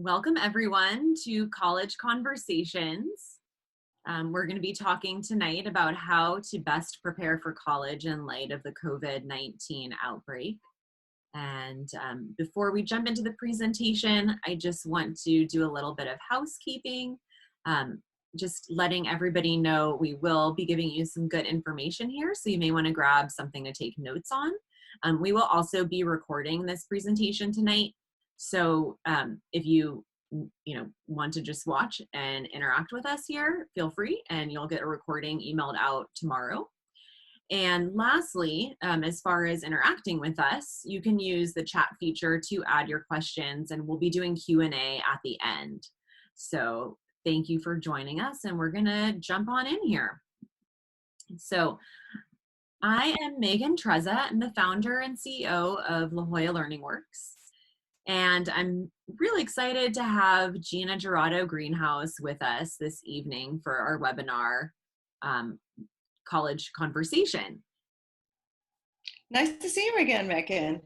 Welcome everyone to College Conversations. We're going to be talking tonight about how to best prepare for college in light of the COVID-19 outbreak. And before we jump into the presentation, I just want to do a little bit of housekeeping. Just letting everybody know we will be giving you some good information here, so you may want to grab something to take notes on. We will also be recording this presentation tonight. So if you want to just watch and interact with us here, feel free, and you'll get a recording emailed out tomorrow. And lastly, as far as interacting with us, you can use the chat feature to add your questions, and we'll be doing Q&A at the end. So thank you for joining us, and we're gonna jump on in here. So I am Megan Trezza. I'm the founder and CEO of La Jolla Learning Works. And I'm really excited to have Regina Gerrato Greenhaus with us this evening for our webinar, College Conversation. Nice to see you again, Megan.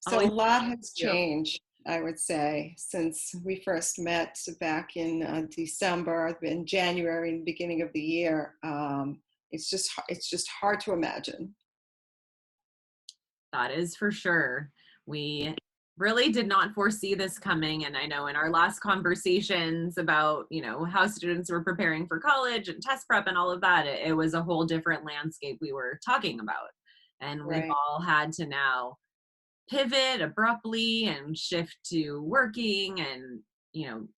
So Always a lot has changed, I would say, since we first met back in December, in January, in the beginning of the year. It's just hard to imagine. That is for sure. We really did not foresee this coming, and I know in our last conversations about how students were preparing for college and test prep and all of that, it was a whole different landscape we were talking about, and Right. we've all had to now pivot abruptly and shift to working and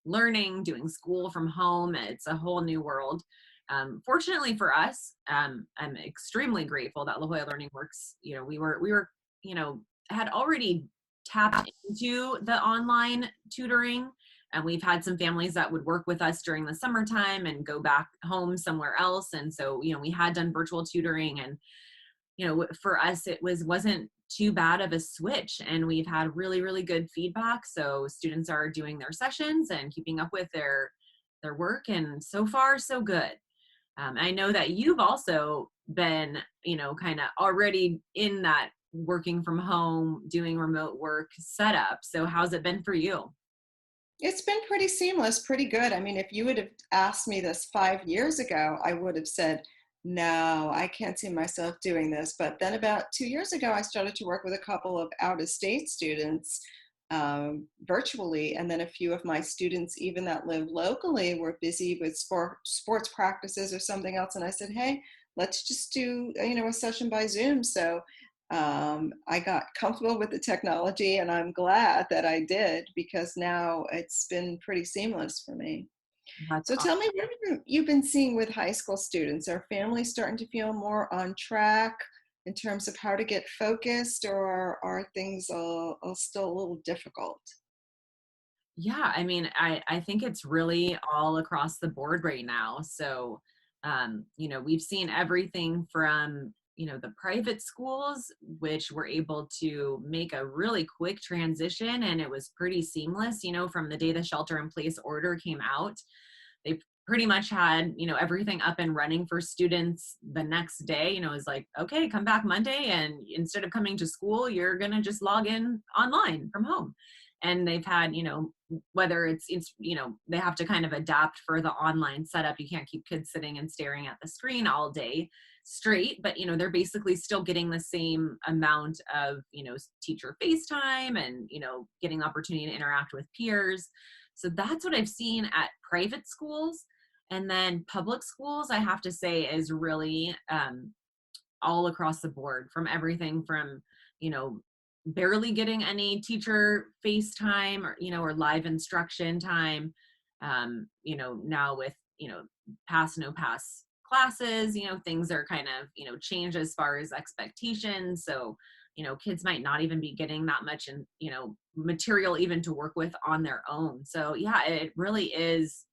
learning, doing school from home. It's a whole new world. Fortunately for us, I'm extremely grateful that La Jolla Learning Works, we were had already tapped into the online tutoring, and we've had some families that would work with us during the summertime and go back home somewhere else, and so we had done virtual tutoring, and for us it wasn't too bad of a switch, and we've had really good feedback. So students are doing their sessions and keeping up with their work, and so far so good. I know that you've also been kind of already in that working from home, doing remote work setup. So how's it been for you? It's been pretty seamless, pretty good. I mean, if you would have asked me this 5 years ago, I would have said, no, I can't see myself doing this. But then about 2 years ago, I started to work with a couple of out-of-state students virtually. And then a few of my students, even that live locally, were busy with sports practices or something else. And I said, hey, let's just do a session by Zoom. So I got comfortable with the technology, and I'm glad that I did, because now it's been pretty seamless for me. That's So tell me, what have you been seeing with high school students? Are families starting to feel more on track in terms of how to get focused, or are things still a little difficult? Yeah, I mean, I think it's really all across the board right now. So, we've seen everything from, the private schools, which were able to make a really quick transition, and it was pretty seamless, from the day the shelter in place order came out. They pretty much had, everything up and running for students the next day. It was like, okay, come back Monday, and instead of coming to school, you're going to just log in online from home. And they've had, whether it's they have to kind of adapt for the online setup. You can't keep kids sitting and staring at the screen all day straight, but they're basically still getting the same amount of teacher FaceTime and getting the opportunity to interact with peers. So that's what I've seen at private schools. And then public schools, I have to say, is really all across the board, from everything from barely getting any teacher FaceTime or live instruction time, now with, pass, no pass classes, things are kind of, changed as far as expectations. So, kids might not even be getting that much and, material even to work with on their own. So yeah, it really is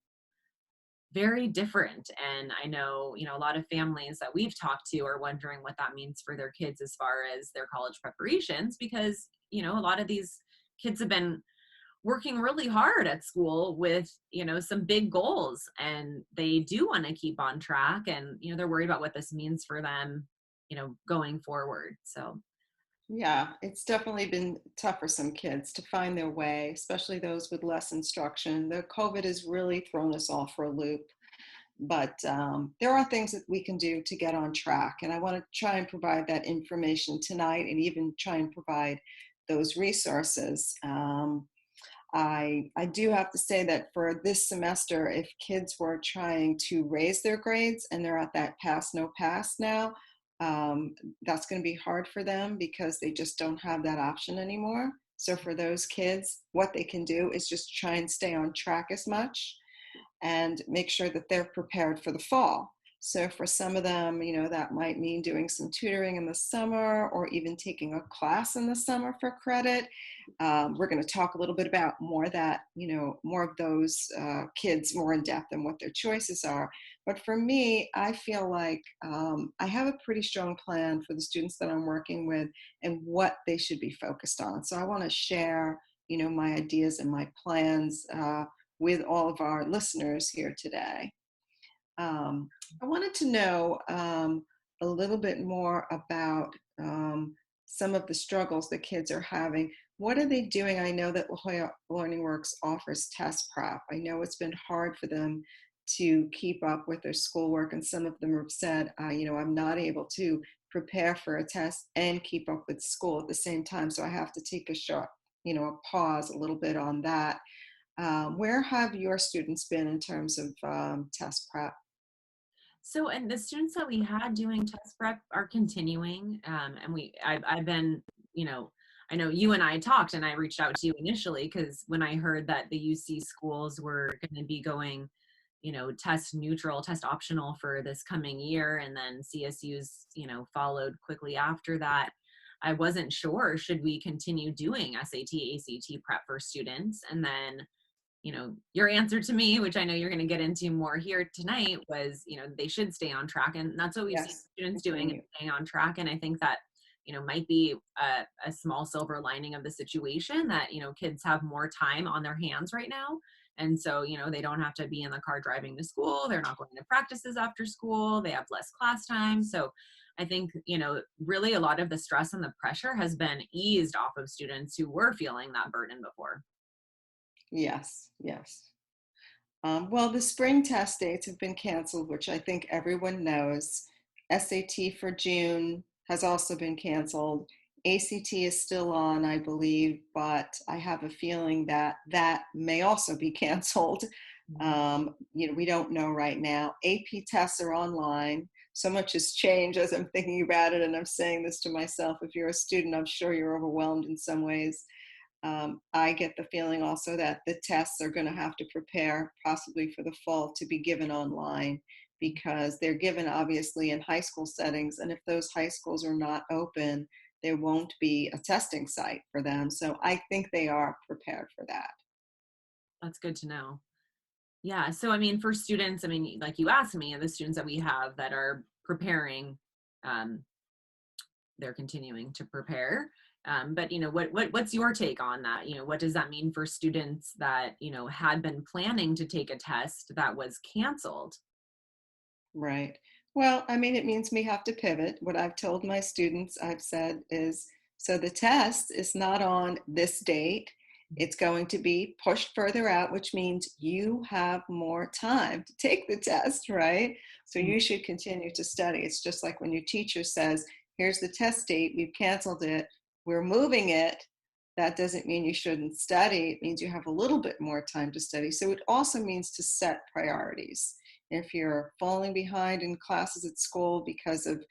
very different. And I know, a lot of families that we've talked to are wondering what that means for their kids as far as their college preparations, because, a lot of these kids have been working really hard at school with, some big goals, and they do want to keep on track, and, they're worried about what this means for them, going forward. So Yeah, it's definitely been tough for some kids to find their way, especially those with less instruction. The COVID has really thrown us all for a loop. But there are things that we can do to get on track. And I want to try and provide that information tonight and even try and provide those resources. I do have to say that for this semester, if kids were trying to raise their grades and they're at that pass no pass now, um, that's going to be hard for them because they just don't have that option anymore. So for those kids, what they can do is just try and stay on track as much and make sure that they're prepared for the fall. So for some of them, that might mean doing some tutoring in the summer or even taking a class in the summer for credit. We're going to talk a little bit about more of that, more of those kids more in depth and what their choices are. But for me, I feel like I have a pretty strong plan for the students that I'm working with and what they should be focused on. So I want to share, my ideas and my plans with all of our listeners here today. I wanted to know a little bit more about some of the struggles that kids are having. What are they doing? I know that La Jolla Learning Works offers test prep. I know it's been hard for them to keep up with their schoolwork, and some of them have said, I'm not able to prepare for a test and keep up with school at the same time, so I have to take a short, a pause a little bit on that. Where have your students been in terms of test prep? So, and the students that we had doing test prep are continuing, and I've been, you know, I know you and I talked, and I reached out to you initially because when I heard that the UC schools were going to be going, test neutral, test optional for this coming year, and then CSU's, followed quickly after that. I wasn't sure, should we continue doing SAT, ACT prep for students, and then your answer to me, which I know you're going to get into more here tonight, was, they should stay on track. And that's what we've seen Yes, students doing, and continue. staying on track. And I think that, might be a small silver lining of the situation that, kids have more time on their hands right now. And so, they don't have to be in the car driving to school. They're not going to practices after school. They have less class time. So I think, really a lot of the stress and the pressure has been eased off of students who were feeling that burden before. Yes, yes. Well, the spring test dates have been canceled, which I think everyone knows. SAT for June has also been canceled. ACT is still on, I believe, but I have a feeling that that may also be canceled. We don't know right now. AP tests are online. So much has changed as I'm thinking about it, and I'm saying this to myself. If you're a student, I'm sure you're overwhelmed in some ways. I get the feeling also that the tests are going to have to prepare possibly for the fall to be given online because they're given obviously in high school settings. And if those high schools are not open, there won't be a testing site for them. So I think they are prepared for that. That's good to know. Yeah. So, I mean, for students, I mean, like you asked me, the students that we have that are preparing, um, they're continuing to prepare. But what's your take on that? What does that mean for students that had been planning to take a test that was canceled? Right. Well, I mean, it means we have to pivot. What I've told my students, I've said is, so the test is not on this date. It's going to be pushed further out, which means you have more time to take the test, right? So Mhm. you should continue to study. It's just like when your teacher says, here's the test date, we've canceled it, we're moving it. That doesn't mean you shouldn't study. It means you have a little bit more time to study. So it also means to set priorities. If you're falling behind in classes at school because of,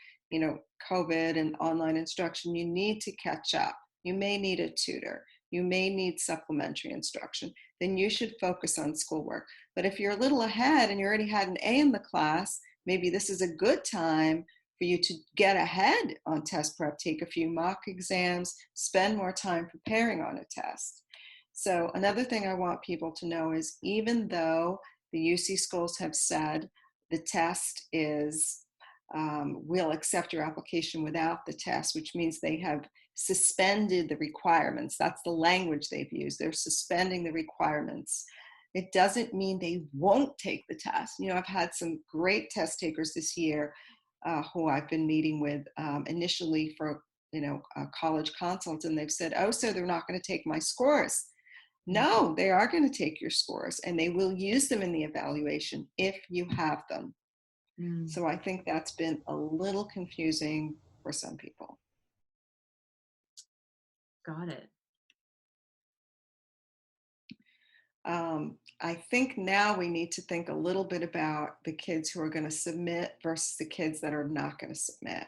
COVID and online instruction, you need to catch up. You may need a tutor. You may need supplementary instruction. Then you should focus on schoolwork. But if you're a little ahead and you already had an A in the class, maybe this is a good time for you to get ahead on test prep, take a few mock exams, spend more time preparing on a test. So another thing I want people to know is even though the UC schools have said the test is, we'll accept your application without the test, which means they have suspended the requirements. That's the language they've used. They're suspending the requirements. It doesn't mean they won't take the test. I've had some great test takers this year who I've been meeting with initially for college consults, and they've said, oh, so they're not going to take my scores. Mm, No, they are going to take your scores, and they will use them in the evaluation if you have them. mm, So I think that's been a little confusing for some people. got it. I think now we need to think a little bit about the kids who are going to submit versus the kids that are not going to submit.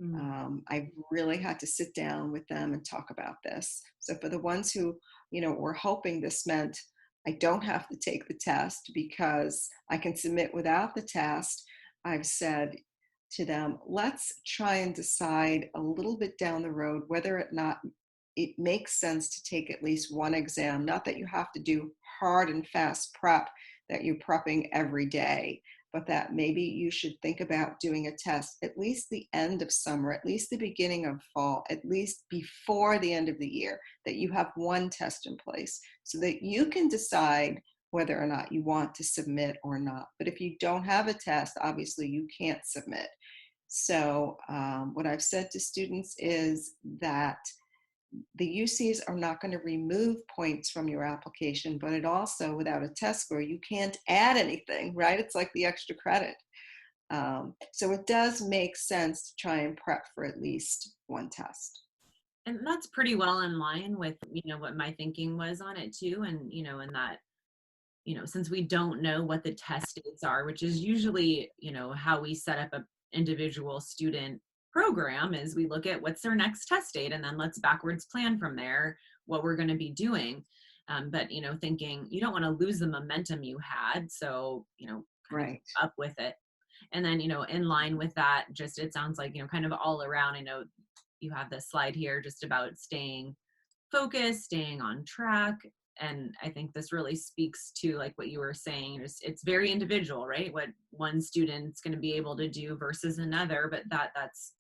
Mm, I really had to sit down with them and talk about this. So for the ones who, were hoping this meant I don't have to take the test because I can submit without the test, I've said to them, let's try and decide a little bit down the road whether or not it makes sense to take at least one exam. Not that you have to do hard and fast prep, that you're prepping every day, but that maybe you should think about doing a test at least the end of summer, at least the beginning of fall, at least before the end of the year, that you have one test in place so that you can decide whether or not you want to submit or not. But if you don't have a test, obviously you can't submit. So what I've said to students is that the UCs are not going to remove points from your application, but it also, without a test score, you can't add anything, right? It's like the extra credit. So it does make sense to try and prep for at least one test. and that's pretty well in line with, what my thinking was on it too. And, in that, since we don't know what the test dates are, which is usually, how we set up a individual student program, is we look at what's their next test date and then let's backwards plan from there what we're going to be doing. But, thinking you don't want to lose the momentum you had. So, kind of keep Right. up with it. And then, in line with that, just it sounds like, kind of all around. I know you have this slide here just about staying focused, staying on track. And I think this really speaks to like what you were saying. It's very individual, right? What one student's going to be able to do versus another, but that's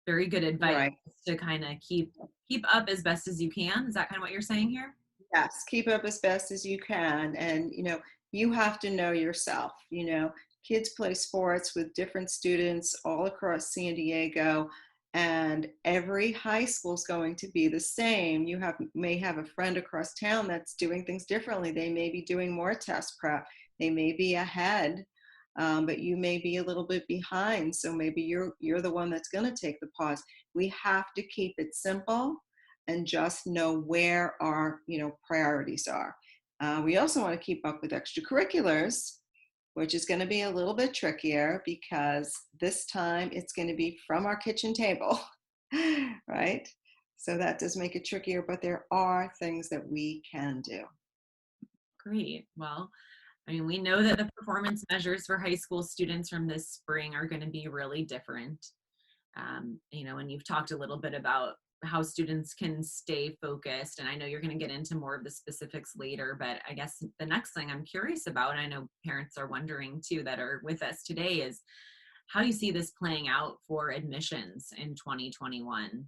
very good advice Right. to kind of keep up as best as you can. Is that kind of what you're saying here? Yes, keep up as best as you can. And, you have to know yourself. Kids play sports with different students all across San Diego, and every high school is going to be the same. You may have a friend across town that's doing things differently. They may be doing more test prep. They may be ahead, but you may be a little bit behind. So maybe you're the one that's going to take the pause. We have to keep it simple and just know where our priorities are. We also want to keep up with extracurriculars, which is going to be a little bit trickier because this time it's going to be from our kitchen table, right? So that does make it trickier, but there are things that we can do. Great. Well, I mean, we know that the performance measures for high school students from this spring are going to be really different. And you've talked a little bit about how students can stay focused. And I know you're going to get into more of the specifics later, but I guess the next thing I'm curious about, and I know parents are wondering too that are with us today, is how you see this playing out for admissions in 2021.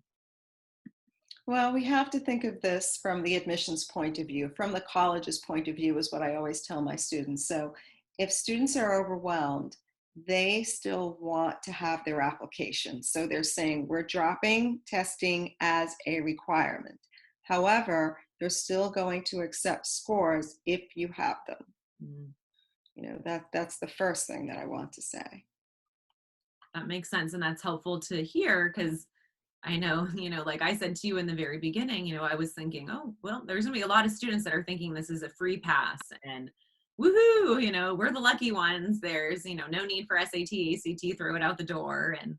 Well, we have to think of this from the admissions point of view, from the college's point of view, is what I always tell my students. So if students are overwhelmed, they still want to have their application. So they're saying we're dropping testing as a requirement. However, they're still going to accept scores if you have them. Mm, That's the first thing that I want to say. that makes sense. And that's helpful to hear because I know, like I said to you in the very beginning, I was thinking, oh, well, there's gonna be a lot of students that are thinking this is a free pass and woohoo, we're the lucky ones. There's, no need for SAT, CT, throw it out the door and,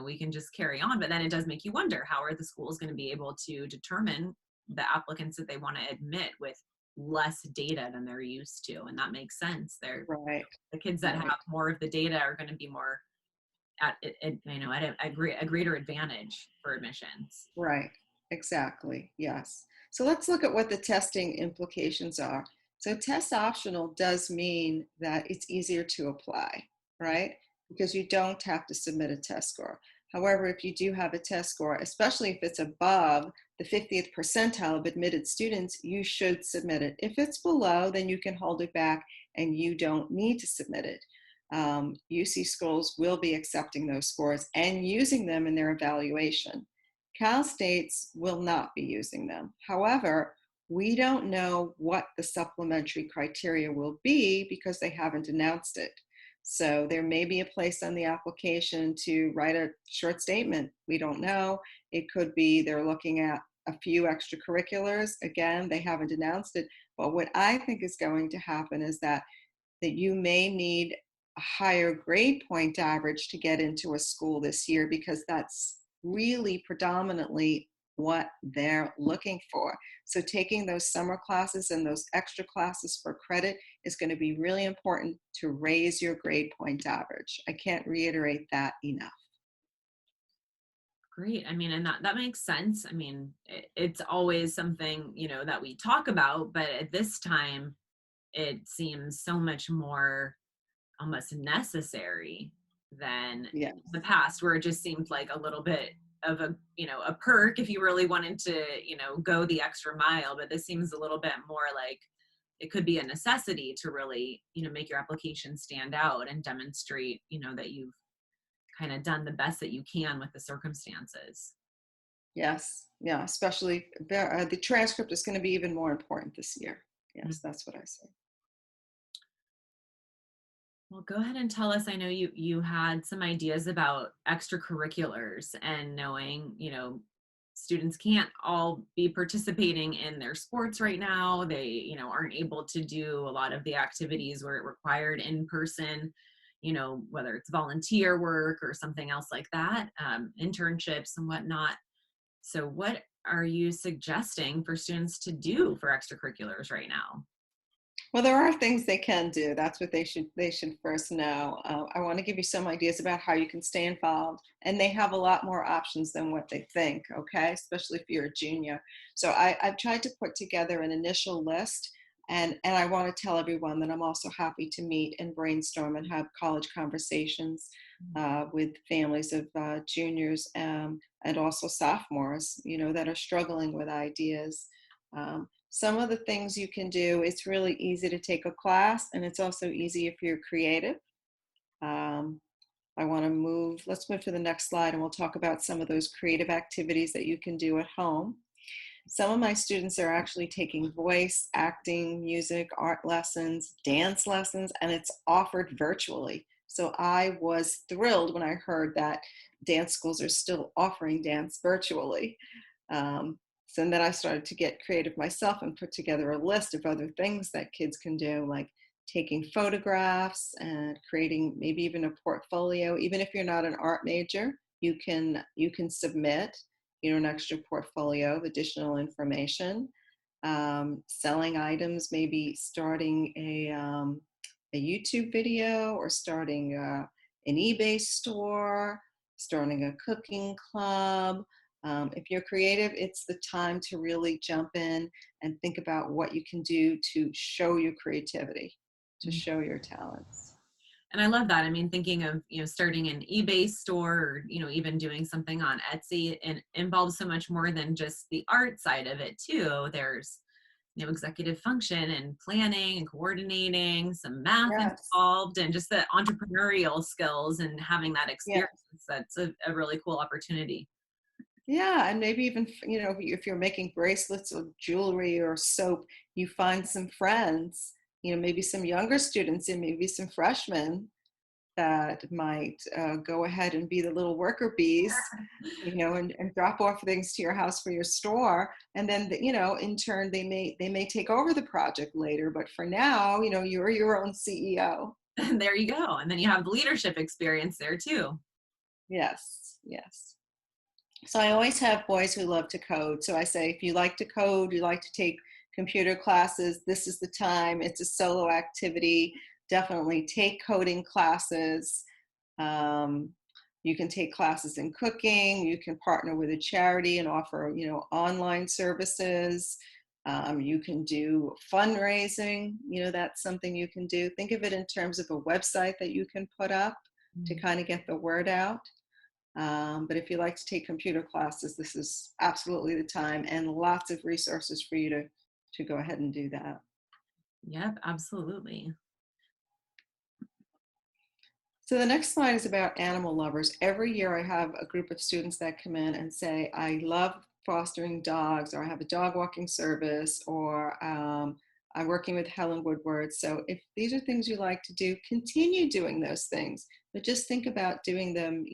we can just carry on. But then it does make you wonder, how are the schools going to be able to determine the applicants that they want to admit with less data than they're used to? And that makes sense. Right, The kids that right. have more of the data are going to be more at a greater advantage for admissions. Right, exactly. Yes. So let's look at what the testing implications are. So, test optional does mean that it's easier to apply, right? Because you don't have to submit a test score. However, if you do have a test score, especially if it's above the 50th percentile of admitted students, you should submit it. If it's below, then you can hold it back and you don't need to submit it. UC schools will be accepting those scores and using them in their evaluation. Cal States will not be using them. However, we don't know what the supplementary criteria will be because they haven't announced it. So there may be a place on the application to write a short statement. We don't know. It could be they're looking at a few extracurriculars. Again, they haven't announced it. But what I think is going to happen is that you may need a higher grade point average to get into a school this year because that's really predominantly what they're looking for. So taking those summer classes and those extra classes for credit is going to be really important to raise your grade point average. I can't reiterate that enough. Great. I mean, and that makes sense. I mean, it's always something, that we talk about, but at this time, it seems so much more almost necessary than the Yes. past, where it just seemed like a little bit of a perk if you really wanted to, go the extra mile. But this seems a little bit more like it could be a necessity to really, make your application stand out and demonstrate, that you've kind of done the best that you can with the circumstances. Yes. Yeah. Especially the transcript is going to be even more important this year. Mm. Yes, that's what I say. Well, go ahead and tell us. I know you had some ideas about extracurriculars and knowing, students can't all be participating in their sports right now. They, aren't able to do a lot of the activities where it required in person, whether it's volunteer work or something else like that, internships and whatnot. So what are you suggesting for students to do for extracurriculars right now? Well, there are things they can do. That's what they should first know. I want to give you some ideas about how you can stay involved, and they have a lot more options than what they think. Okay, especially if you're a junior. So I've tried to put together an initial list, and I want to tell everyone that I'm also happy to meet and brainstorm and have college conversations with families of juniors and also sophomores, that are struggling with ideas. Some of the things you can do, it's really easy to take a class, and it's also easy if you're creative. Um, let's move to the next slide, and we'll talk about some of those creative activities that you can do at home. Some of my students are actually taking voice, acting, music, art lessons, dance lessons, and it's offered virtually. So I was thrilled when I heard that dance schools are still offering dance virtually. Um, so then I started to get creative myself and put together a list of other things that kids can do, like taking photographs and creating maybe even a portfolio. Even if you're not an art major, you can submit, an extra portfolio of additional information. Selling items, maybe starting a YouTube video or starting an eBay store, starting a cooking club. If you're creative, it's the time to really jump in and think about what you can do to show your creativity, to show your talents. And I love that. I mean, thinking of, starting an eBay store or, even doing something on Etsy, and involves so much more than just the art side of it too. There's, executive function and planning and coordinating, some math Yes. involved, and just the entrepreneurial skills and having that Yeah. experience. That's a really cool opportunity. Yeah, and maybe even, if you're making bracelets or jewelry or soap, you find some friends, maybe some younger students and maybe some freshmen that might go ahead and be the little worker bees, and drop off things to your house for your store. And then, in turn, they may take over the project later. But for now, you're your own CEO. And there you go. And then you have the leadership experience there too. Yes, yes. So I always have boys who love to code. So I say, if you like to code, you like to take computer classes, this is the time. It's a solo activity. Definitely take coding classes. Um, you can take classes in cooking. You can partner with a charity and offer, online services. You can do fundraising. That's something you can do. Think of it in terms of a website that you can put up to kind of get the word out. But if you like to take computer classes, this is absolutely the time, and lots of resources for you to go ahead and do that. Yep, absolutely. So the next slide is about animal lovers. Every year I have a group of students that come in and say, I love fostering dogs, or I have a dog walking service, or I'm working with Helen Woodward. So if these are things you like to do, continue doing those things, but just think about doing them,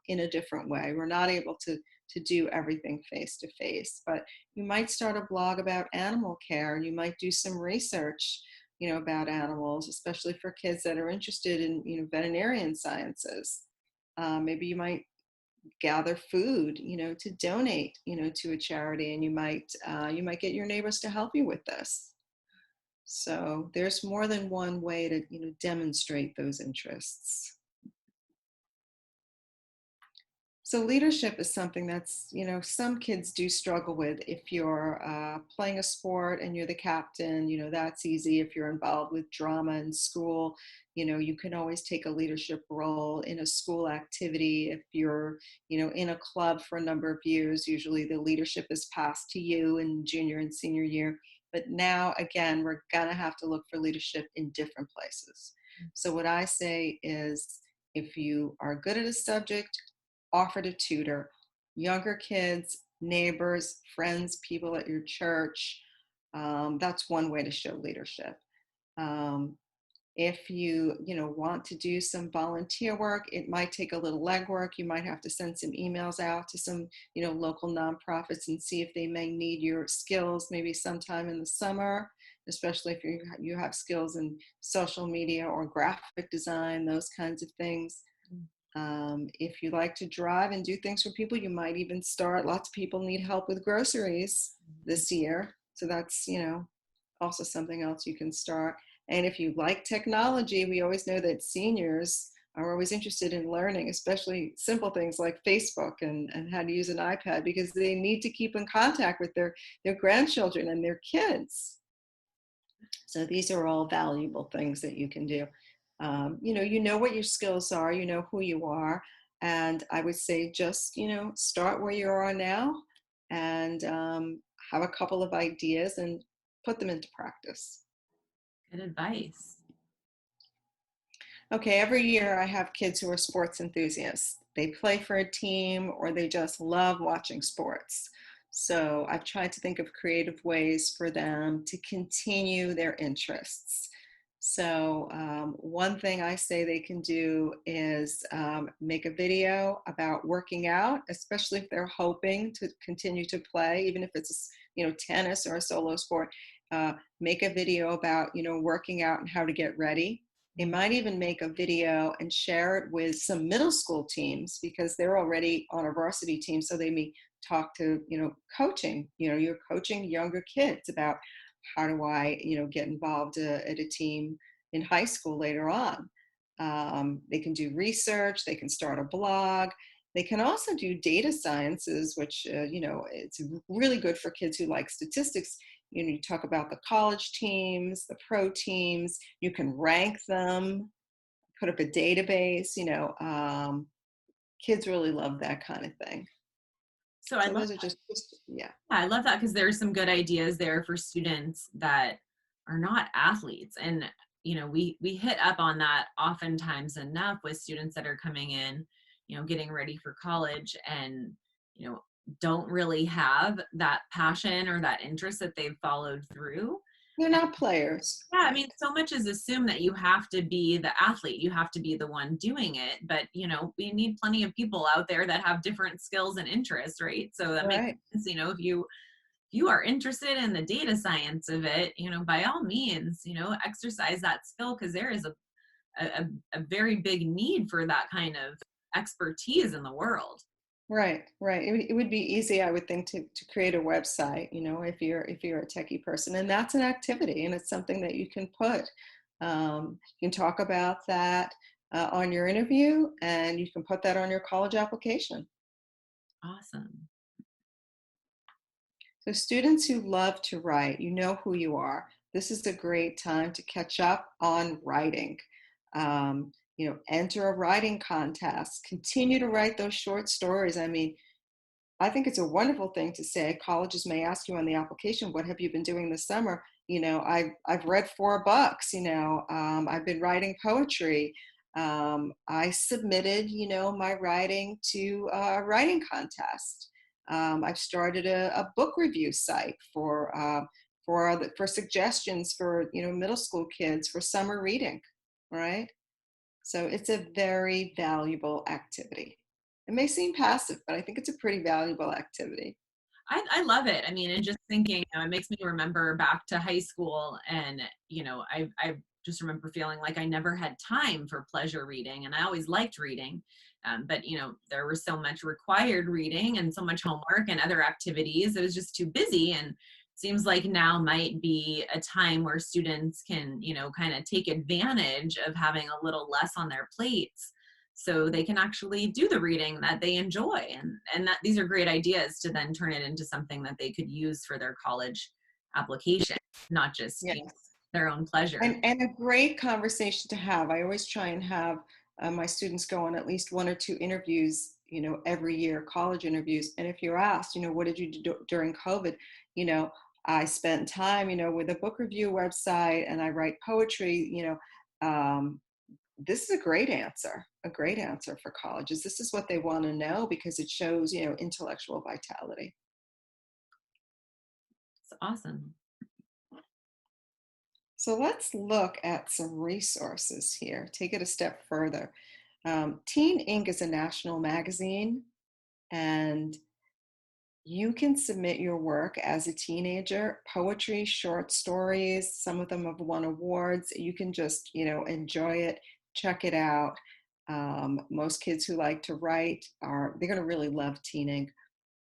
in a different way. We're not able to do everything face to face, but you might start a blog about animal care, and you might do some research about animals, especially for kids that are interested in, veterinarian sciences. Maybe you might gather food, to donate, to a charity, and you might get your neighbors to help you with this. So there's more than one way to, demonstrate those interests. So leadership is something that's, some kids do struggle with. If you're playing a sport and you're the captain, that's easy. If you're involved with drama in school, you can always take a leadership role in a school activity. If you're, in a club for a number of years, usually the leadership is passed to you in junior and senior year. But now, again, we're going to have to look for leadership in different places. So what I say is, if you are good at a subject, offer to tutor younger kids, neighbors, friends, people at your church. That's one way to show leadership. If you want to do some volunteer work, it might take a little legwork. You might have to send some emails out to some local nonprofits and see if they may need your skills maybe sometime in the summer, especially if you have skills in social media or graphic design, those kinds of things. If you like to drive and do things for people, you might even start. Lots of people need help with groceries this year. So that's, also something else you can start. And if you like technology, we always know that seniors are always interested in learning, especially simple things like Facebook and how to use an iPad, because they need to keep in contact with their grandchildren and their kids. So these are all valuable things that you can do. You know what your skills are, you know who you are, and I would say just start where you are now, and have a couple of ideas and put them into practice. Good advice. Okay, every year I have kids who are sports enthusiasts. They play for a team or they just love watching sports. So I've tried to think of creative ways for them to continue their interests. So one thing I say they can do is make a video about working out, especially if they're hoping to continue to play, even if it's tennis or a solo sport. Make a video about working out and how to get ready. They might even make a video and share it with some middle school teams because they're already on a varsity team. So they may talk to, coaching, you're coaching younger kids about how do I, get involved at a team in high school later on. They can do research, they can start a blog. They can also do data sciences, which, it's really good for kids who like statistics. You talk about the college teams, the pro teams, you can rank them, put up a database, kids really love that kind of thing. So I So love those are just yeah. I love that because there's some good ideas there for students that are not athletes. And, we hit up on that oftentimes enough with students that are coming in, getting ready for college and, don't really have that passion or that interest that they've followed through. They're not players, Yeah, I right? mean, so much is assumed that you have to be the athlete, you have to be the one doing it, but we need plenty of people out there that have different skills and interests, right? So that makes Right. sense, if you are interested in the data science of it, by all means, exercise that skill because there is a very big need for that kind of expertise in the world. Right. It would be easy, I would think, to create a website, if you're a techie person, and that's an activity, and it's something that you can put. You can talk about that on your interview, and you can put that on your college application. Awesome. So students who love to write, you know who you are. This is a great time to catch up on writing. Enter a writing contest. Continue to write those short stories. I mean, I think it's a wonderful thing to say. Colleges may ask you on the application, what have you been doing this summer? I've read 4 books, I've been writing poetry. I submitted, my writing to a writing contest. I've started a book review site for suggestions for middle school kids for summer reading, right? So it's a very valuable activity. It may seem passive, but I think it's a pretty valuable activity. I love it. I mean, and just thinking, it makes me remember back to high school, and I just remember feeling like I never had time for pleasure reading, and I always liked reading, but there was so much required reading and so much homework and other activities. It was just too busy, and seems like now might be a time where students can kind of take advantage of having a little less on their plates so they can actually do the reading that they enjoy, and that these are great ideas to then turn it into something that they could use for their college application, not just Yes. their own pleasure. And a great conversation to have. I always try and have my students go on at least one or two interviews, every year, college interviews. And if you're asked, what did you do during COVID? You know, I spent time, with a book review website, and I write poetry. This is a great answer for colleges. This is what they want to know because it shows, intellectual vitality. It's awesome. So let's look at some resources here. Take it a step further. Teen Inc. is a national magazine, and you can submit your work as a teenager, poetry, short stories. Some of them have won awards. You can just, enjoy it, check it out. Most kids who like to write they're going to really love Teen Inc.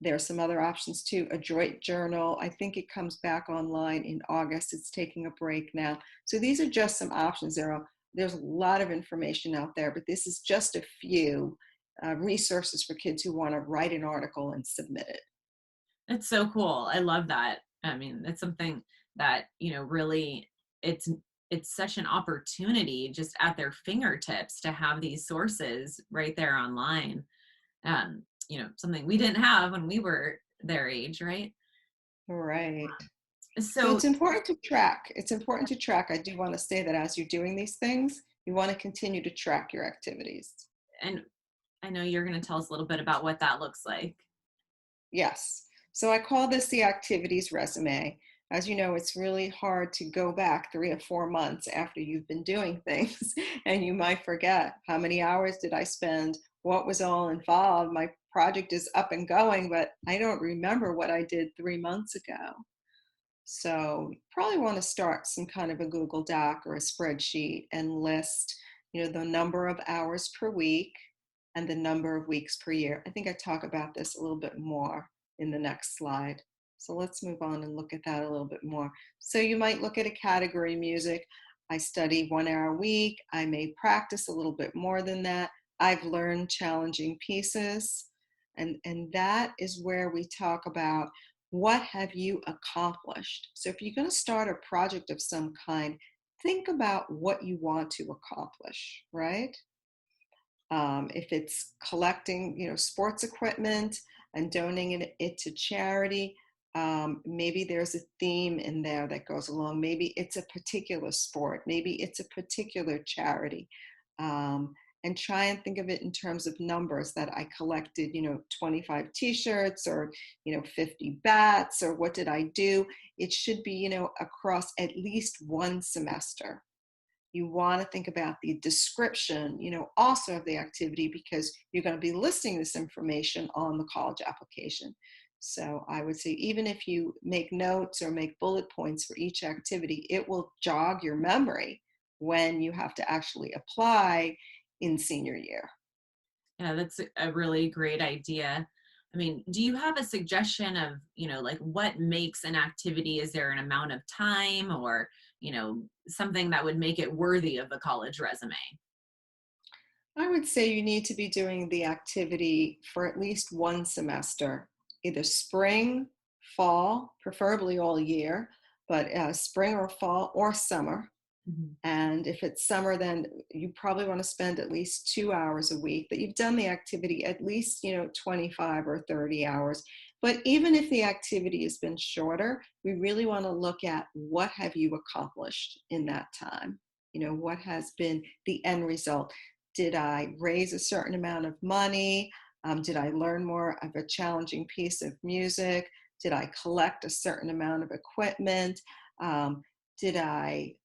There are some other options too. A joint journal, I think it comes back online in August. It's taking a break now. So these are just some options. There's a lot of information out there, but this is just a few resources for kids who want to write an article and submit it. It's so cool. I love that. I mean, it's something that, really it's it's such an opportunity just at their fingertips to have these sources right there online. Something we didn't have when we were their age, right? Right. So So, it's important to track. It's important to track. I do want to say that as you're doing these things, you want to continue to track your activities. and I know you're going to tell us a little bit about what that looks like. Yes. So I call this the activities resume. As you know, it's really hard to go back 3 or 4 months after you've been doing things, and you might forget how many hours did I spend, what was all involved. My project is up and going, but I don't remember what I did 3 months ago. So you probably want to start some kind of a Google Doc or a spreadsheet and list, the number of hours per week and the number of weeks per year. I think I talk about this a little bit more in the next slide. So let's move on and look at that a little bit more. So you might look at a category: music. I study 1 hour a week. I may practice a little bit more than that. I've learned challenging pieces. And that is where we talk about what have you accomplished. So if you're going to start a project of some kind, think about what you want to accomplish, right? If it's collecting, sports equipment and donating it to charity, maybe there's a theme in there that goes along. Maybe it's a particular sport. Maybe it's a particular charity. And try and think of it in terms of numbers that I collected, 25 t-shirts or, 50 bats, or what did I do? It should be, across at least one semester. You want to think about the description, also of the activity, because you're going to be listing this information on the college application. So I would say, even if you make notes or make bullet points for each activity, it will jog your memory when you have to actually apply in senior year. Yeah, that's a really great idea. I mean, do you have a suggestion of, like what makes an activity? Is there an amount of time or, something that would make it worthy of the college resume? I would say you need to be doing the activity for at least one semester, either spring, fall, preferably all year, but spring or fall or summer. Mhm. And if it's summer, then you probably want to spend at least 2 hours a week, but you've done the activity at least, 25 or 30 hours. But even if the activity has been shorter, we really want to look at what have you accomplished in that time? What has been the end result? Did I raise a certain amount of money? Did I learn more of a challenging piece of music? Did I collect a certain amount of equipment? Um, did I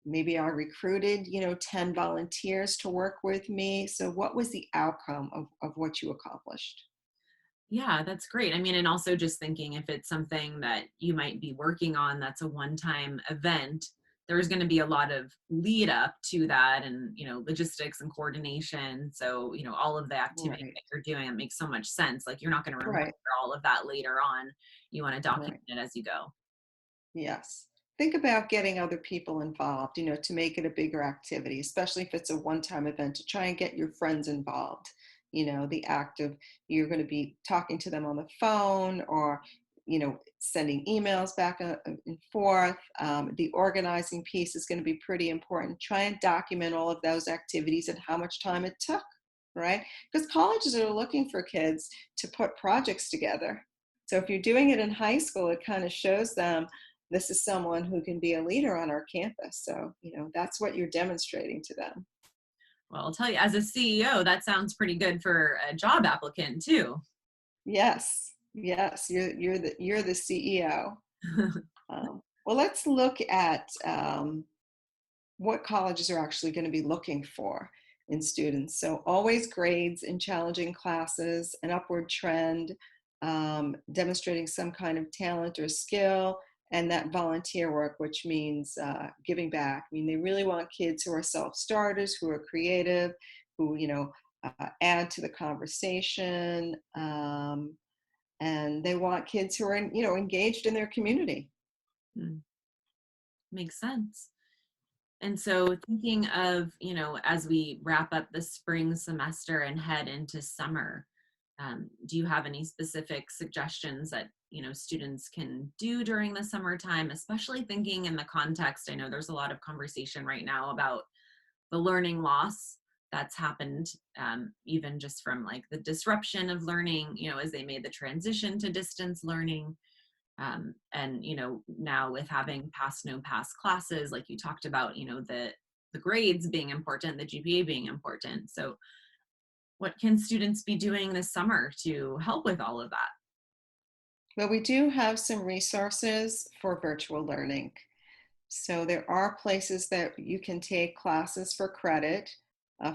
maybe I recruited, 10 volunteers to work with me. So what was the outcome of what you accomplished? Yeah, that's great. I mean, and also just thinking if it's something that you might be working on that's a one-time event, there's going to be a lot of lead up to that and, logistics and coordination. So, all of the activity Right, that you're doing, it makes so much sense. Like you're not going to remember right, all of that later on. You want to document right. it as you go. Yes. Think about getting other people involved, to make it a bigger activity, especially if it's a one-time event, to try and get your friends involved. The act of you're going to be talking to them on the phone or, sending emails back and forth. The organizing piece is going to be pretty important. Try and document all of those activities and how much time it took, right? Because colleges are looking for kids to put projects together. So if you're doing it in high school, it kind of shows them this is someone who can be a leader on our campus. So, that's what you're demonstrating to them. Well, I'll tell you, as a CEO, that sounds pretty good for a job applicant too. Yes, yes, you're the CEO. Well, let's look at what colleges are actually going to be looking for in students. So always grades in challenging classes, an upward trend, demonstrating some kind of talent or skill, and that volunteer work, which means giving back. I mean, they really want kids who are self-starters, who are creative, who, add to the conversation, and they want kids who are, engaged in their community. Hmm, makes sense. And so thinking of, as we wrap up the spring semester and head into summer, do you have any specific suggestions that, students can do during the summertime, especially thinking in the context? I know there's a lot of conversation right now about the learning loss that's happened, even just from like the disruption of learning, as they made the transition to distance learning. And now with having pass no pass classes like you talked about, the grades being important, the GPA being important. So what can students be doing this summer to help with all of that? Well, we do have some resources for virtual learning. So there are places that you can take classes for credit.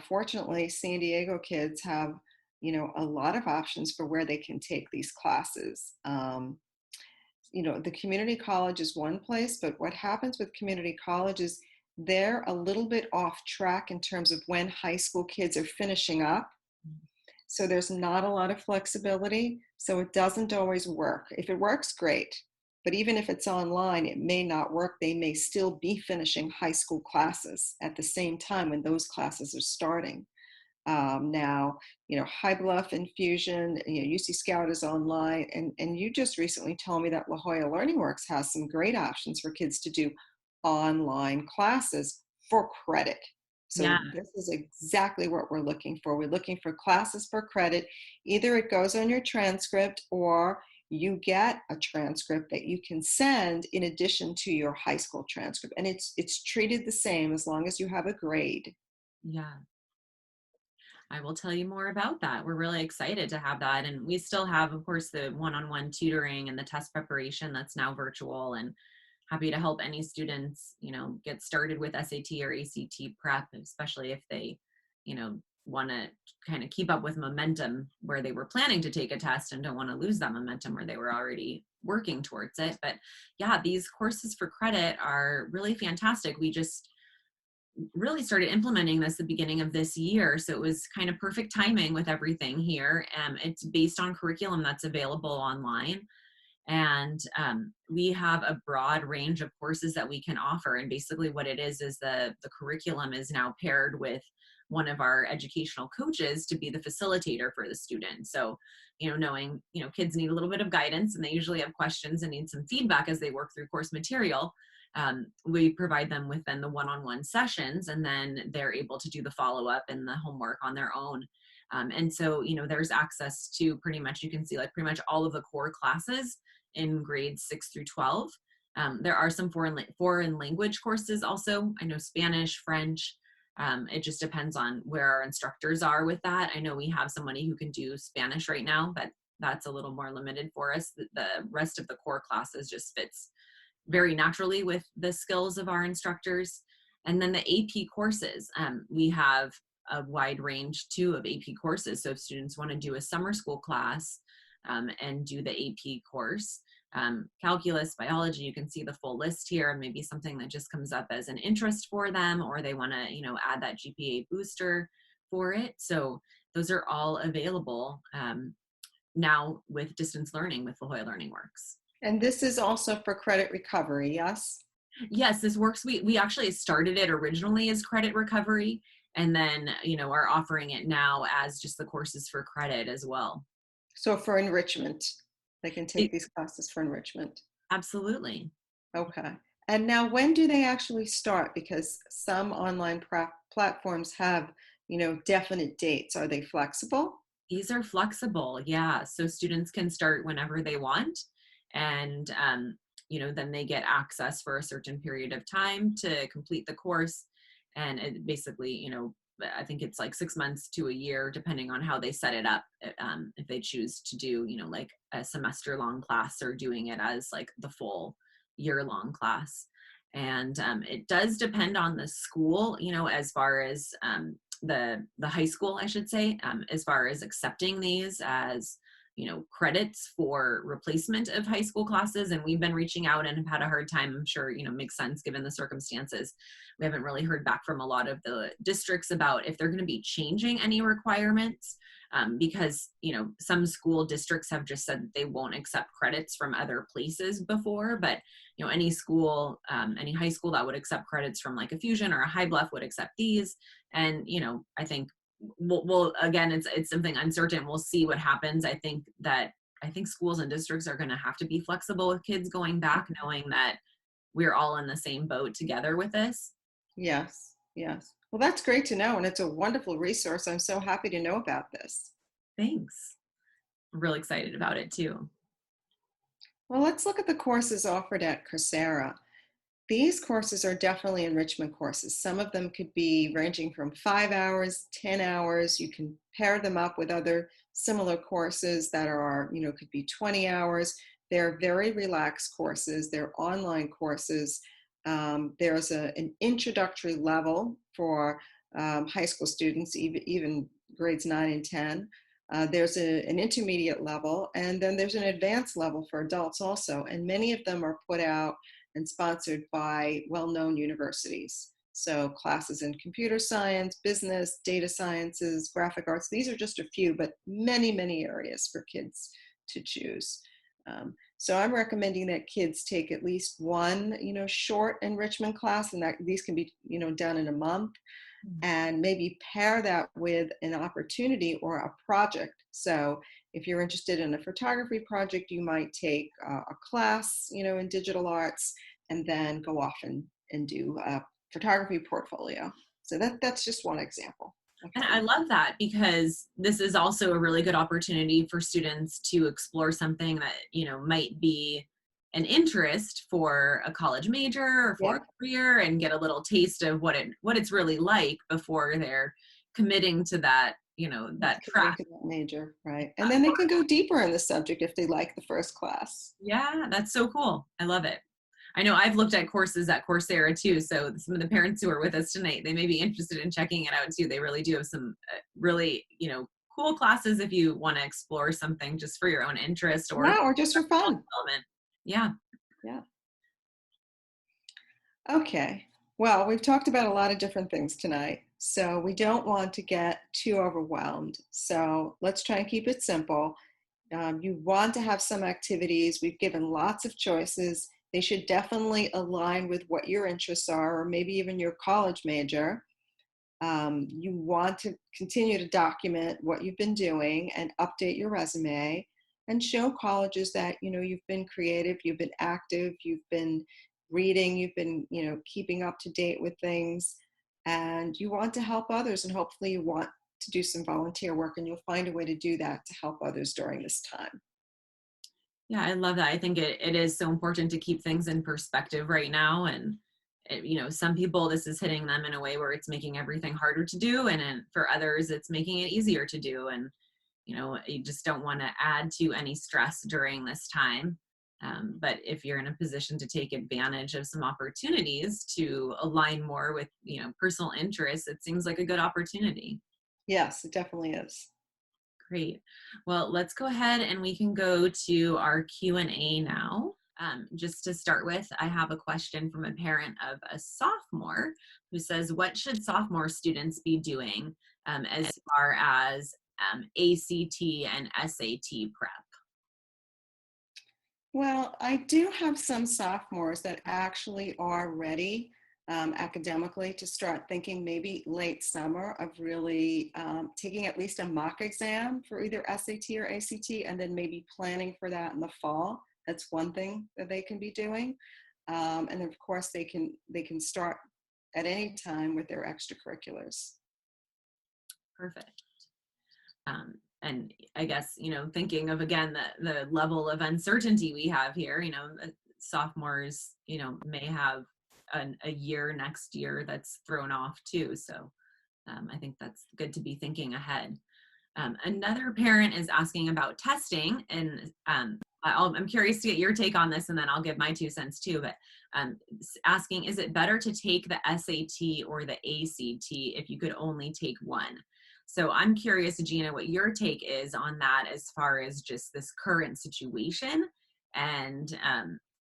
Fortunately, San Diego kids have, a lot of options for where they can take these classes. The community college is one place, but what happens with community colleges, they're a little bit off track in terms of when high school kids are finishing up. So there's not a lot of flexibility. So it doesn't always work. If it works, great. But even if it's online, it may not work. They may still be finishing high school classes at the same time when those classes are starting. Now, High Bluff Infusion, UC Scout is online. And you just recently told me that La Jolla Learning Works has some great options for kids to do online classes for credit. Yeah, So this is exactly what we're looking for. We're looking for classes for credit. Either it goes on your transcript or you get a transcript that you can send in addition to your high school transcript. And it's treated the same as long as you have a grade. yeah. I will tell you more about that. We're really excited to have that. And we still have, of course, the one-on-one tutoring and the test preparation that's now virtual, and happy to help any students, get started with SAT or ACT prep, especially if they, want to kind of keep up with momentum where they were planning to take a test and don't want to lose that momentum where they were already working towards it. But yeah, these courses for credit are really fantastic. We just really started implementing this at the beginning of this year. So it was kind of perfect timing with everything here. It's based on curriculum that's available online. And we have a broad range of courses that we can offer. And basically what it is the curriculum is now paired with one of our educational coaches to be the facilitator for the student. So, knowing, kids need a little bit of guidance and they usually have questions and need some feedback as they work through course material. We provide them with then the one-on-one sessions, and then they're able to do the follow-up and the homework on their own. And so, there's access to pretty much, you can see like pretty much all of the core classes in grades 6 through 12. There are some foreign language courses also. I know Spanish, French, It just depends on where our instructors are with that. I know we have somebody who can do Spanish right now, but that's a little more limited for us. The rest of the core classes just fits very naturally with the skills of our instructors. And then the AP courses, we have a wide range too of AP courses. So if students want to do a summer school class and do the AP course, calculus, biology, you can see the full list here, maybe something that just comes up as an interest for them, or they want to, add that GPA booster for it. So those are all available now with distance learning with La Jolla Learning Works. And this is also for credit recovery, yes? Yes, this works. We actually started it originally as credit recovery, and then, are offering it now as just the courses for credit as well. So for enrichment, they can take these classes for enrichment. Absolutely. Okay. And now when do they actually start? Because some online platforms have, definite dates. Are they flexible? These are flexible, yeah. So students can start whenever they want, and then they get access for a certain period of time to complete the course. And it basically, I think it's like 6 months to a year, depending on how they set it up. If they choose to do, like a semester long class, or doing it as like the full year long class. And it does depend on the school, as far as the high school, I should say, as far as accepting these as credits for replacement of high school classes. And we've been reaching out and have had a hard time. I'm sure makes sense given the circumstances. We haven't really heard back from a lot of the districts about if they're going to be changing any requirements, because some school districts have just said that they won't accept credits from other places before, but any school, any high school that would accept credits from like a Fusion or a High Bluff would accept these. And I think we'll again, it's something uncertain. We'll see what happens. I think schools and districts are going to have to be flexible with kids going back, knowing that we're all in the same boat together with this. Yes, yes. Well, that's great to know, and it's a wonderful resource. I'm so happy to know about this. Thanks. I'm really excited about it too. Well, let's look at the courses offered at Coursera. These courses are definitely enrichment courses. Some of them could be ranging from 5 hours, 10 hours. You can pair them up with other similar courses that are, could be 20 hours. They're very relaxed courses. They're online courses. There's an introductory level for high school students, even grades 9 and 10. There's an intermediate level, and then there's an advanced level for adults also. And many of them are put out and sponsored by well-known universities. So classes in computer science, business, data sciences, graphic arts, these are just a few, but many, many areas for kids to choose. So I'm recommending that kids take at least one, short enrichment class, and that these can be, done in a month, and maybe pair that with an opportunity or a project. So if you're interested in a photography project, you might take a class, in digital arts, and then go off and do a photography portfolio. So that's just one example. And I love that, because this is also a really good opportunity for students to explore something that, might be an interest for a college major or for a career, and get a little taste of what it's really like before they're committing to that, that track. That major, right? And then they can go deeper in the subject if they like the first class. Yeah, that's so cool. I love it. I know I've looked at courses at Coursera too, so some of the parents who are with us tonight, they may be interested in checking it out too. They really do have some really, cool classes if you want to explore something just for your own interest, or just for fun. Development. Yeah. Yeah. Okay. Well, we've talked about a lot of different things tonight, so we don't want to get too overwhelmed. So let's try and keep it simple. You want to have some activities. We've given lots of choices. They should definitely align with what your interests are, or maybe even your college major. You want to continue to document what you've been doing and update your resume, and show colleges that you've been creative, you've been active, you've been reading, you've been keeping up to date with things, and you want to help others, and hopefully you want to do some volunteer work, and you'll find a way to do that to help others during this time. Yeah, I love that. I think it is so important to keep things in perspective right now, and some people, this is hitting them in a way where it's making everything harder to do. And then for others, it's making it easier to do. And, you just don't want to add to any stress during this time. But if you're in a position to take advantage of some opportunities to align more with, personal interests, it seems like a good opportunity. Yes, it definitely is. Great. Well, let's go ahead and we can go to our Q&A now. Just to start with, I have a question from a parent of a sophomore who says, what should sophomore students be doing as far as ACT and SAT prep? Well, I do have some sophomores that actually are ready academically to start thinking maybe late summer of really taking at least a mock exam for either SAT or ACT, and then maybe planning for that in the fall. That's one thing that they can be doing. And of course, they can start at any time with their extracurriculars. Perfect. And I guess, thinking of, again, the level of uncertainty we have here, sophomores, may have a year next year that's thrown off too. So I think that's good to be thinking ahead. Another parent is asking about testing, and I'm curious to get your take on this, and then I'll give my 2 cents too. But asking, is it better to take the SAT or the ACT if you could only take one? So I'm curious, Gina, what your take is on that as far as just this current situation. And,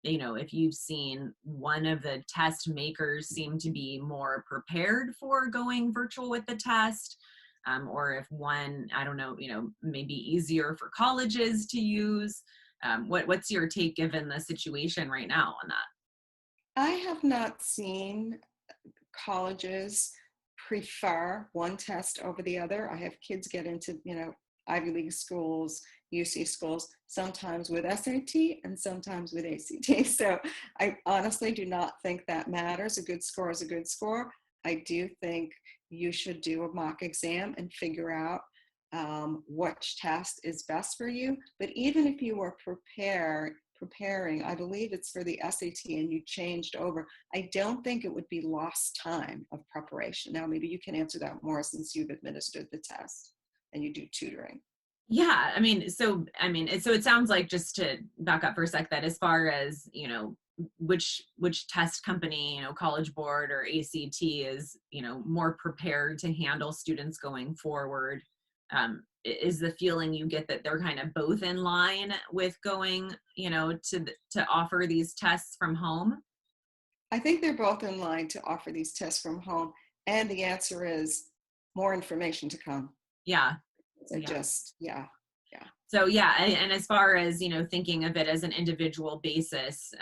if you've seen one of the test makers seem to be more prepared for going virtual with the test, or if one, I don't know, maybe easier for colleges to use. What's your take given the situation right now on that? I have not seen colleges prefer one test over the other. I have kids get into, Ivy League schools, UC schools, sometimes with SAT and sometimes with ACT. So I honestly do not think that matters. A good score is a good score. I do think you should do a mock exam and figure out which test is best for you. But even if you were preparing, I believe it's for the SAT and you changed over, I don't think it would be lost time of preparation. Now, maybe you can answer that more since you've administered the test and you do tutoring. Yeah, so it sounds like, just to back up for a sec, that as far as, which test company, College Board or ACT is, more prepared to handle students going forward, is the feeling you get that they're kind of both in line with going, to offer these tests from home? I think they're both in line to offer these tests from home. And the answer is more information to come. Yeah. So Yeah. yeah. So yeah, and as far as, thinking of it as an individual basis,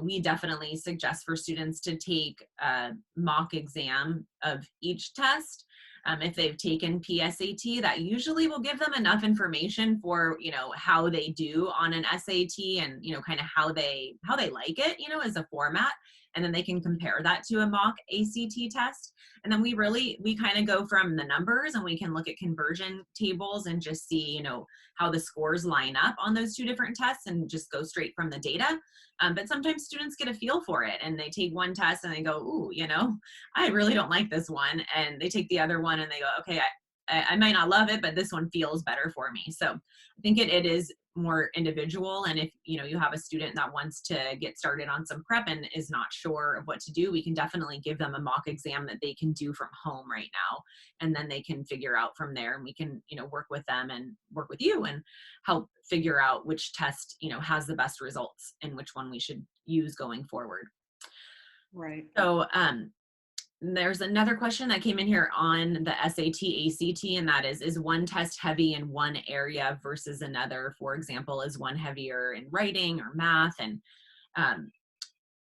we definitely suggest for students to take a mock exam of each test. If they've taken PSAT, that usually will give them enough information for, how they do on an SAT, and, kind of how they like it, as a format. And then they can compare that to a mock ACT test. And then we kind of go from the numbers, and we can look at conversion tables and just see, how the scores line up on those 2 different tests, and just go straight from the data. But sometimes students get a feel for it, and they take one test and they go, ooh, I really don't like this one. And they take the other one and they go, okay, I might not love it, but this one feels better for me. So I think it is more individual. And if, you have a student that wants to get started on some prep and is not sure of what to do, we can definitely give them a mock exam that they can do from home right now. And then they can figure out from there, and we can, work with them and work with you and help figure out which test, has the best results and which one we should use going forward. Right. So, there's another question that came in here on the SAT, ACT, and that is one test heavy in one area versus another? For example, is one heavier in writing or math? And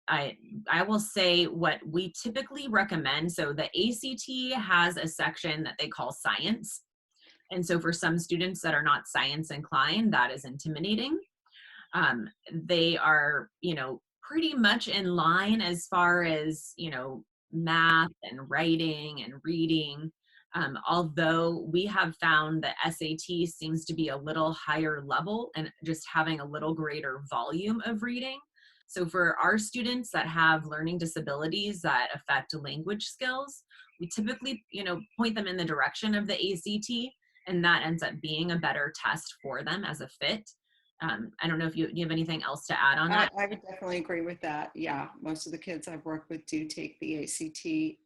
I will say what we typically recommend. So the ACT has a section that they call science. And so for some students that are not science inclined, that is intimidating. They are, pretty much in line as far as, math and writing and reading. Although we have found that SAT seems to be a little higher level and just having a little greater volume of reading. So for our students that have learning disabilities that affect language skills, we typically, point them in the direction of the ACT, and that ends up being a better test for them as a fit. I don't know if you have anything else to add on that. I would definitely agree with that. Yeah, most of the kids I've worked with do take the ACT.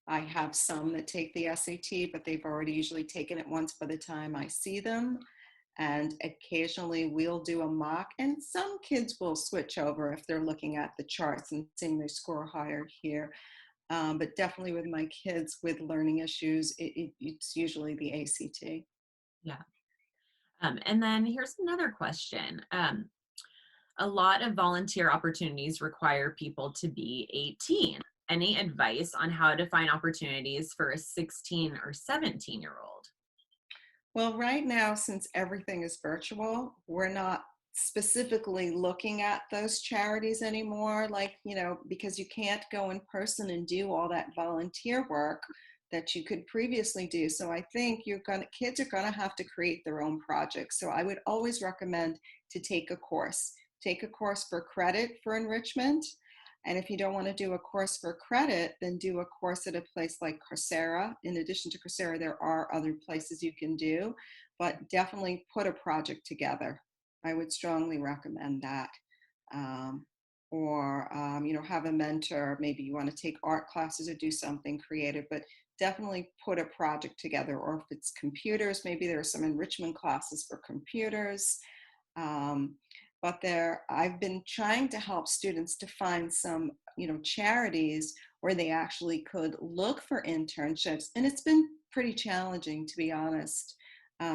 I have some that take the SAT, but they've already usually taken it once by the time I see them. And occasionally we'll do a mock, and some kids will switch over if they're looking at the charts and seeing they score higher here. But definitely with my kids with learning issues, it's usually the ACT. Yeah. And then here's another question. A lot of volunteer opportunities require people to be 18. Any advice on how to find opportunities for a 16 or 17-year-old? Well, right now, since everything is virtual, we're not specifically looking at those charities anymore, like, because you can't go in person and do all that volunteer work that you could previously do. So I think kids are gonna have to create their own projects. So I would always recommend to take a course. Take a course for credit for enrichment. And if you don't want to do a course for credit, then do a course at a place like Coursera. In addition to Coursera, there are other places you can do, but definitely put a project together. I would strongly recommend that. Um, or have a mentor. Maybe you want to take art classes or do something creative, but definitely put a project together. Or if it's computers, maybe there are some enrichment classes for computers. Um, but I've been trying to help students to find some, charities where they actually could look for internships, and it's been pretty challenging, to be honest.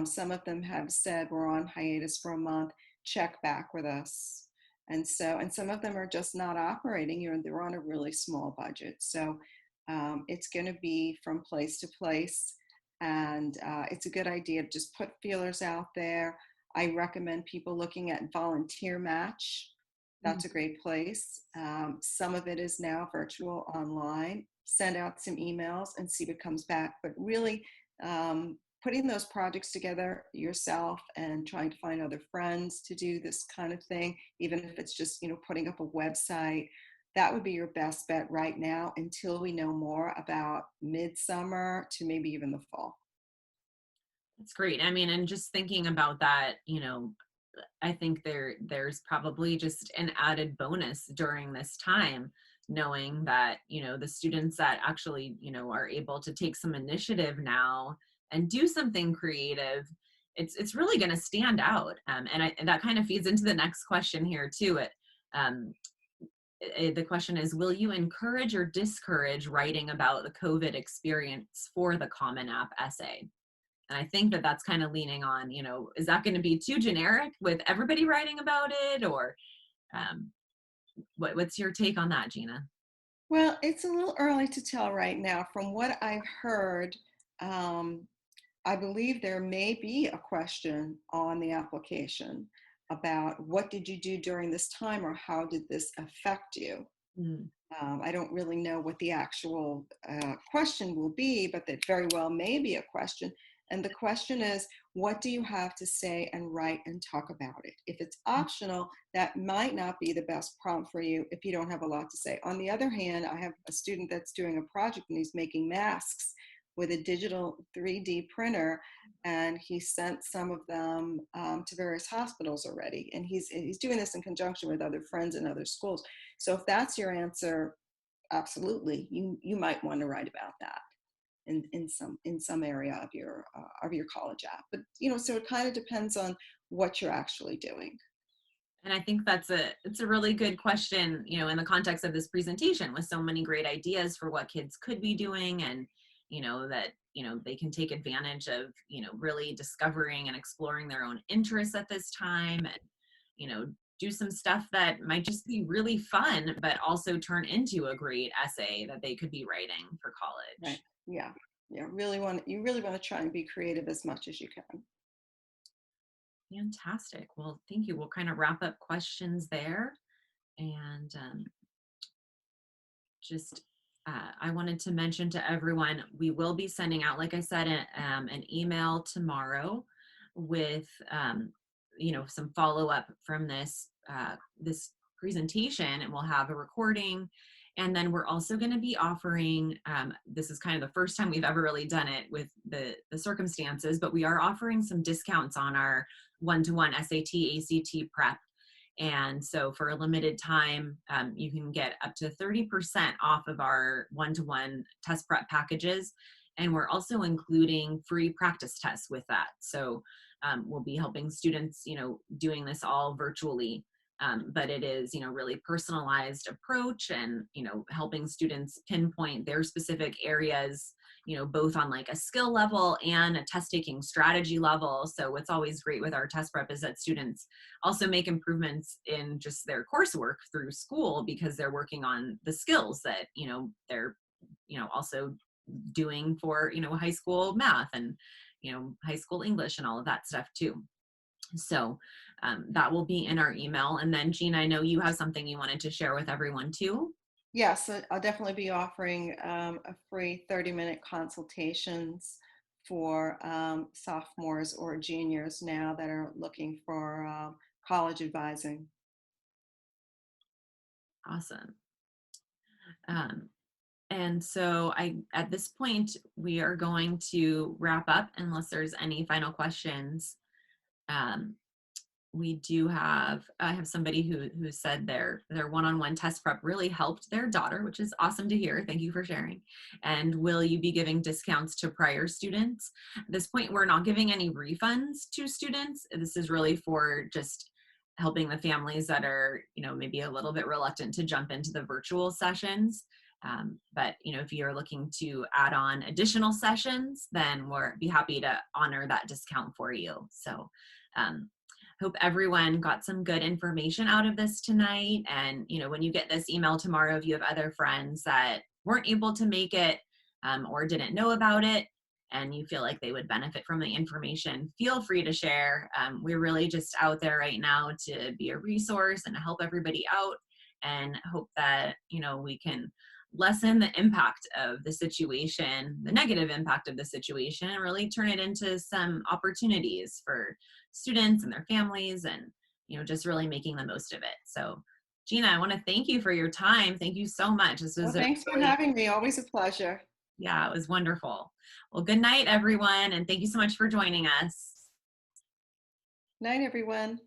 Some of them have said we're on hiatus for a month, check back with us. And some of them are just not operating. They're on a really small budget, so it's going to be from place to place, and it's a good idea to just put feelers out there. I recommend people looking at Volunteer Match. Mm. That's a great place. Some of it is now virtual online. Send out some emails and see what comes back. But really, putting those projects together yourself and trying to find other friends to do this kind of thing, even if it's just, putting up a website, that would be your best bet right now until we know more about midsummer to maybe even the fall. That's great. I mean, and just thinking about that, I think there's probably just an added bonus during this time, knowing that, the students that actually, are able to take some initiative now and do something creative, it's really going to stand out. And that kind of feeds into the next question here too. Um, the question is, will you encourage or discourage writing about the COVID experience for the Common App essay? And I think that that's kind of leaning on, is that going to be too generic with everybody writing about it? Or um, what's your take on that, Gina? Well, it's a little early to tell right now. From what I've heard, um, I believe there may be a question on the application about what did you do during this time or how did this affect you? Mm. I don't really know what the actual question will be, but that very well may be a question. And the question is, what do you have to say and write and talk about it? If it's optional, that might not be the best prompt for you if you don't have a lot to say. On the other hand, I have a student that's doing a project and he's making masks with a digital 3D printer, and he sent some of them to various hospitals already. And he's doing this in conjunction with other friends in other schools. So if that's your answer, absolutely, you might want to write about that in some area of your college app. But so it kind of depends on what you're actually doing. And I think it's a really good question, in the context of this presentation with so many great ideas for what kids could be doing, and, that, they can take advantage of, really discovering and exploring their own interests at this time, and, do some stuff that might just be really fun, but also turn into a great essay that they could be writing for Right. college. Yeah. Yeah. You really want to try and be creative as much as you can. Fantastic. Well, thank you. We'll kind of wrap up questions there. And just I wanted to mention to everyone, we will be sending out, like I said, an email tomorrow with some follow up from this presentation, and we'll have a recording. And then we're also going to be offering, this is kind of the first time we've ever really done it with the circumstances, but we are offering some discounts on our one-to-one SAT, ACT prep. And so for a limited time, you can get up to 30% off of our one-to-one test prep packages. And we're also including free practice tests with that. So we'll be helping students, doing this all virtually. But it is, really personalized approach and, helping students pinpoint their specific areas, both on like a skill level and a test taking strategy level. So what's always great with our test prep is that students also make improvements in just their coursework through school because they're working on the skills that, they're, also doing for, high school math and, high school English and all of that stuff too. So that will be in our email. And then Gina, I know you have something you wanted to share with everyone too. Yes, I'll definitely be offering a free 30-minute consultations for sophomores or juniors now that are looking for college advising. Awesome. And so at this point, we are going to wrap up unless there's any final questions. We do I have somebody who said their one-on-one test prep really helped their daughter, which is awesome to hear. Thank you for sharing. And will you be giving discounts to prior students? At this point, we're not giving any refunds to students. This is really for just helping the families that are, maybe a little bit reluctant to jump into the virtual sessions. But if you're looking to add on additional sessions, then we'll be happy to honor that discount for you. So hope everyone got some good information out of this tonight. And when you get this email tomorrow, if you have other friends that weren't able to make it or didn't know about it, and you feel like they would benefit from the information, feel free to share. We're really just out there right now to be a resource and to help everybody out, and hope that we can lessen the impact of the situation, the negative impact of the situation, and really turn it into some opportunities for students and their families, and just really making the most of it. So Gina, I want to thank you for your time. Thank you so much. This Well, was a thanks for really, having me. Always a pleasure. yeah, it was wonderful. Well, good night, everyone, and thank you so much for joining us. Night, everyone.